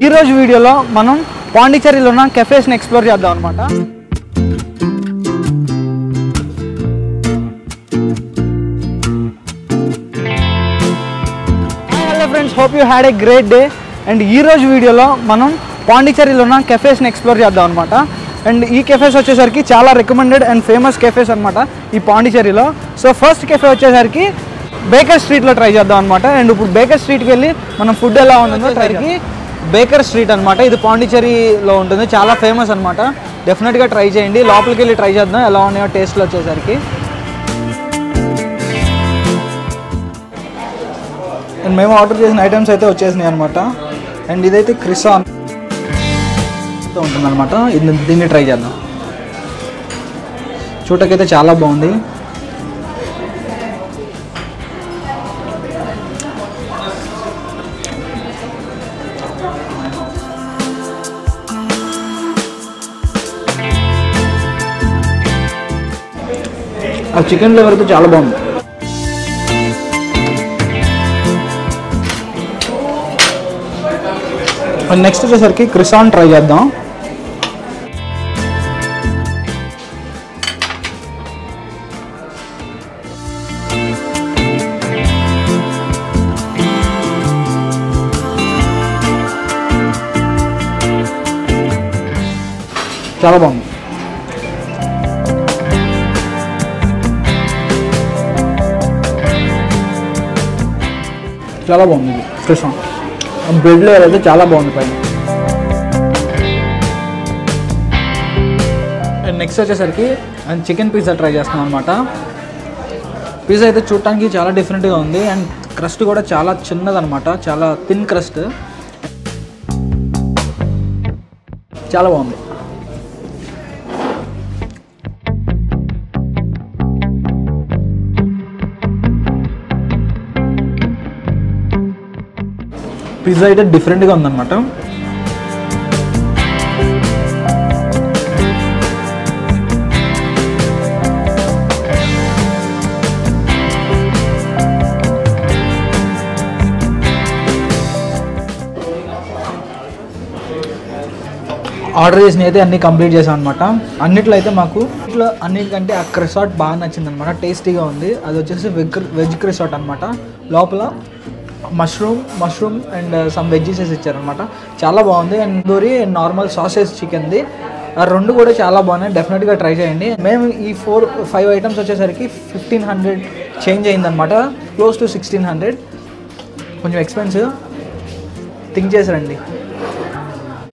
ఈరోజు వీడియోలో మనం పాండిచ్చేరిలో ఉన్న కెఫేస్ని ఎక్స్ప్లోర్ చేద్దాం అనమాట. Hello friends, hope you had a great day. And ఈరోజు వీడియోలో మనం పాండిచ్చేరిలో ఉన్న కెఫేస్ని ఎక్స్ప్లోర్ చేద్దాం అనమాట. అండ్ ఈ కెఫేస్ వచ్చేసరికి చాలా రికమెండెడ్ అండ్ ఫేమస్ కెఫేస్ అనమాట ఈ పాండిచ్చేరిలో. సో ఫస్ట్ కెఫే వచ్చేసరికి బేకర్ స్ట్రీట్లో ట్రై చేద్దాం అనమాట. అండ్ ఇప్పుడు బేకర్ స్ట్రీట్కి వెళ్ళి మనం ఫుడ్ ఎలా ఉంటుందో ట్రైకి బేకర్ స్ట్రీట్ అనమాట. ఇది పాండిచ్చేరిలో ఉంటుంది, చాలా ఫేమస్ అనమాట. డెఫినెట్గా ట్రై చేయండి. లోపలికి వెళ్ళి ట్రై చేద్దాం ఎలా ఉన్నాయో టేస్ట్లో వచ్చేసరికి. అండ్ మేము ఆర్డర్ చేసిన ఐటమ్స్ అయితే వచ్చేసినాయి అనమాట. అండ్ ఇదైతే క్రిసాన్ ఉంటుందన్నమాట. దీన్ని ట్రై చేద్దాం. చూడకైతే చాలా బాగుంది. ఆ చికెన్ ఫ్లేవర్ అయితే చాలా బాగుంది. నెక్స్ట్ వచ్చేసరికి క్రిసాన్ ట్రై చేద్దాం. చాలా బాగుంది. చాలా బాగుంది ఇది క్రిసాన్. బ్రెడ్ లేయర్ అయితే చాలా బాగుంది పైన. నెక్స్ట్ వచ్చేసరికి చికెన్ పిజ్జా ట్రై చేస్తున్నాం అనమాట. పిజ్జా అయితే చూడటానికి చాలా డిఫరెంట్గా ఉంది. అండ్ క్రస్ట్ కూడా చాలా చిన్నదనమాట, చాలా థిన్ క్రస్ట్. చాలా బాగుంది. పిజ్జా అయితే డిఫరెంట్గా ఉందన్నమాట. ఆర్డర్ చేసిన అయితే అన్నీ కంప్లీట్ చేసాం అనమాట. అన్నిట్లో అయితే మాకు అన్నిటికంటే ఆ క్రిసాట్ బాగా నచ్చింది అనమాట. టేస్టీగా ఉంది. అది వచ్చేసి వెజ్ క్రిసాట్ అనమాట. లోపల మష్రూమ్ అండ్ సమ్ వెజ్జెస్ ఇచ్చారనమాట. చాలా బాగుంది. And tandoori and normal sausage చికెన్ది, ఆ రెండు కూడా చాలా బాగున్నాయి. డెఫినెట్గా ట్రై చేయండి. మేము ఈ 4-5 ఐటమ్స్ వచ్చేసరికి 1500 చేంజ్ అయిందనమాట. Close to 1600. కొంచెం ఎక్స్పెన్సివ్. థింక్ చేసి రండి.